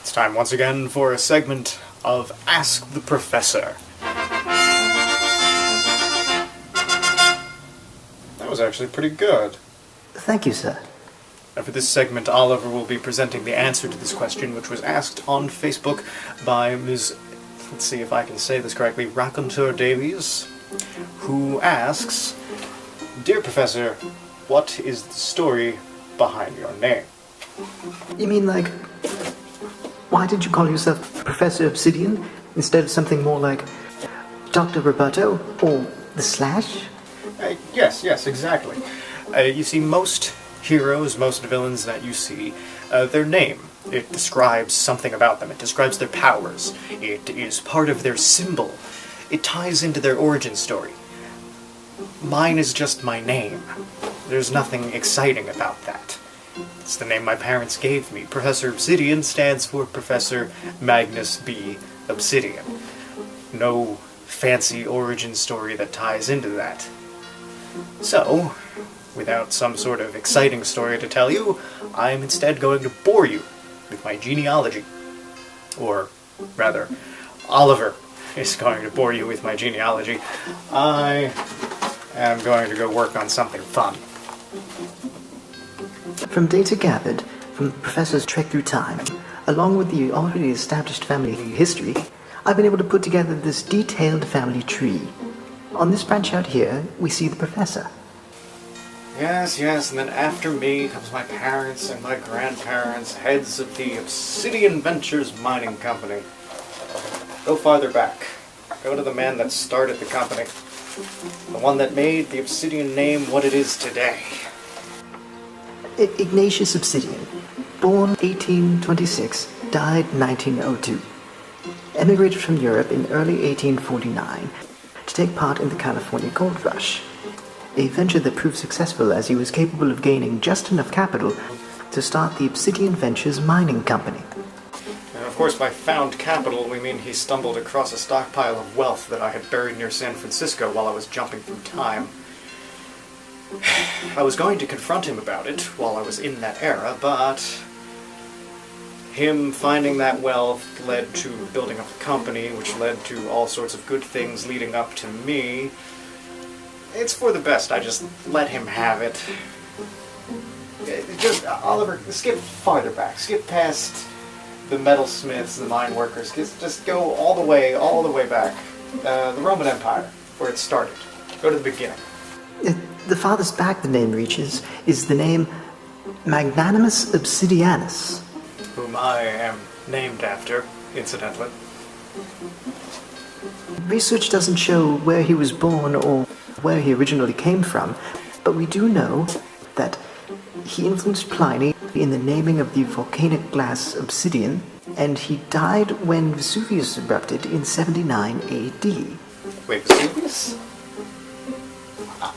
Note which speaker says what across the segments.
Speaker 1: It's time once again for a segment of Ask the Professor. That was actually pretty good.
Speaker 2: Thank you, sir.
Speaker 1: And for this segment, Oliver will be presenting the answer to this question, which was asked on Facebook by Ms. Let's see if I can say this correctly, Raconteur Davies, who asks, "Dear Professor, what is the story behind your name?"
Speaker 2: You mean like, why did you call yourself Professor Obsidian instead of something more like Dr. Roberto or the Slash?
Speaker 1: Yes, exactly. You see, most heroes, most villains that you see, their name, it describes something about them. It describes their powers. It is part of their symbol. It ties into their origin story. Mine is just my name. There's nothing exciting about that. It's the name my parents gave me. Professor Obsidian stands for Professor Magnus B. Obsidian. No fancy origin story that ties into that. So, without some sort of exciting story to tell you, I'm instead going to bore you with my genealogy. Or, rather, Oliver is going to bore you with my genealogy. I am going to go work on something fun.
Speaker 2: From data gathered from the Professor's trek through time, along with the already established family history, I've been able to put together this detailed family tree. On this branch out here, we see the Professor.
Speaker 1: Yes, and then after me comes my parents and my grandparents, heads of the Obsidian Ventures Mining Company. Go farther back. Go to the man that started the company. The one that made the Obsidian name what it is today.
Speaker 2: Ignatius Obsidian, born 1826, died 1902. Emigrated from Europe in early 1849 to take part in the California gold rush, a venture that proved successful as he was capable of gaining just enough capital to start the Obsidian Ventures Mining Company.
Speaker 1: And of course, by found capital, we mean he stumbled across a stockpile of wealth that I had buried near San Francisco while I was jumping through time. I was going to confront him about it while I was in that era, but him finding that wealth led to building up a company, which led to all sorts of good things leading up to me. It's for the best. I just let him have it. Just, Oliver, skip farther back. Skip past the metalsmiths, the mine workers. Just go all the way back. The Roman Empire, where it started. Go to the beginning.
Speaker 2: The farthest back the name reaches is the name Magnanimus Obsidianus,
Speaker 1: whom I am named after, incidentally.
Speaker 2: Research doesn't show where he was born or where he originally came from, but we do know that he influenced Pliny in the naming of the volcanic glass obsidian, and he died when Vesuvius erupted in 79 AD.
Speaker 1: Wait, Vesuvius?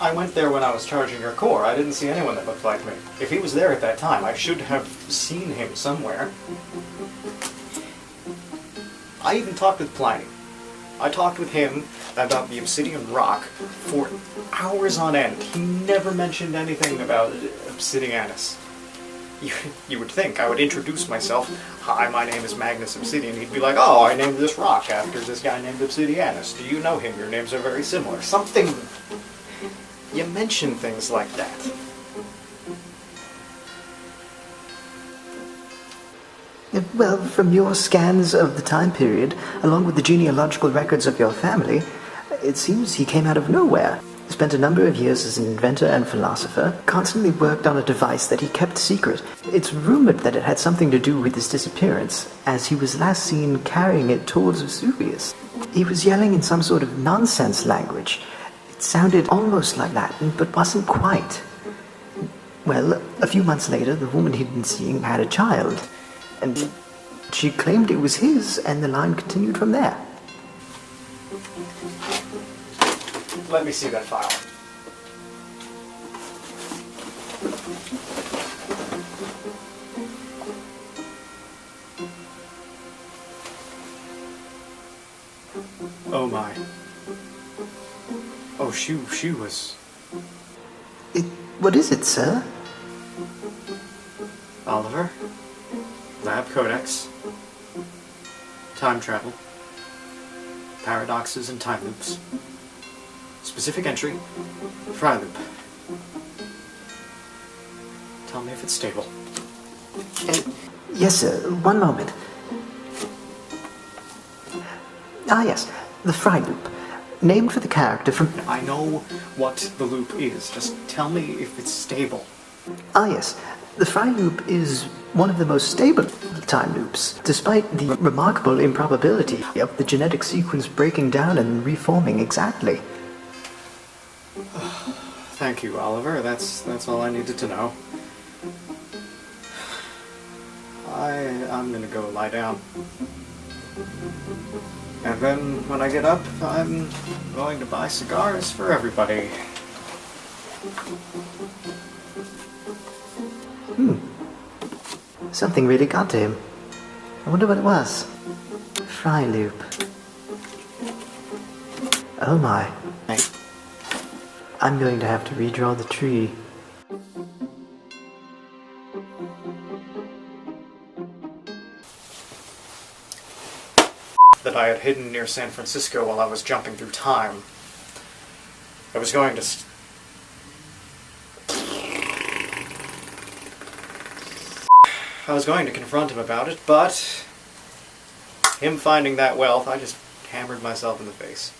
Speaker 1: I went there when I was charging your core. I didn't see anyone that looked like me. If he was there at that time, I should have seen him somewhere. I even talked with Pliny. I talked with him about the obsidian rock for hours on end. He never mentioned anything about Obsidianus. You would think I would introduce myself. Hi, my name is Magnus Obsidian. He'd be like, oh, I named this rock after this guy named Obsidianus. Do you know him? Your names are very similar. Something. You mention things like that.
Speaker 2: Well, from your scans of the time period, along with the genealogical records of your family, it seems he came out of nowhere. Spent a number of years as an inventor and philosopher, constantly worked on a device that he kept secret. It's rumored that it had something to do with his disappearance, as he was last seen carrying it towards Vesuvius. He was yelling in some sort of nonsense language. It sounded almost like Latin, but wasn't quite. Well, a few months later, the woman he'd been seeing had a child, and she claimed it was his, and the line continued from there.
Speaker 1: Let me see that file. Oh my. Oh, she was...
Speaker 2: What is it, sir?
Speaker 1: Oliver? Lab Codex. Time travel. Paradoxes and time loops. Specific entry. Fry loop. Tell me if it's stable.
Speaker 2: Yes, sir. One moment. Ah, yes. The Fry loop. Named for the character from...
Speaker 1: I know what the loop is. Just tell me if it's stable.
Speaker 2: Ah, yes. The Fry loop is one of the most stable time loops, despite the remarkable improbability of the genetic sequence breaking down and reforming exactly.
Speaker 1: Thank you, Oliver. That's all I needed to know. I'm gonna go lie down. And then when I get up, I'm going to buy cigars for everybody.
Speaker 2: Something really got to him. I wonder what it was. Fry loop. Oh my. I'm going to have to redraw the tree.
Speaker 1: That I had hidden near San Francisco while I was jumping through time. I was going to confront him about it, but him finding that wealth, I just hammered myself in the face.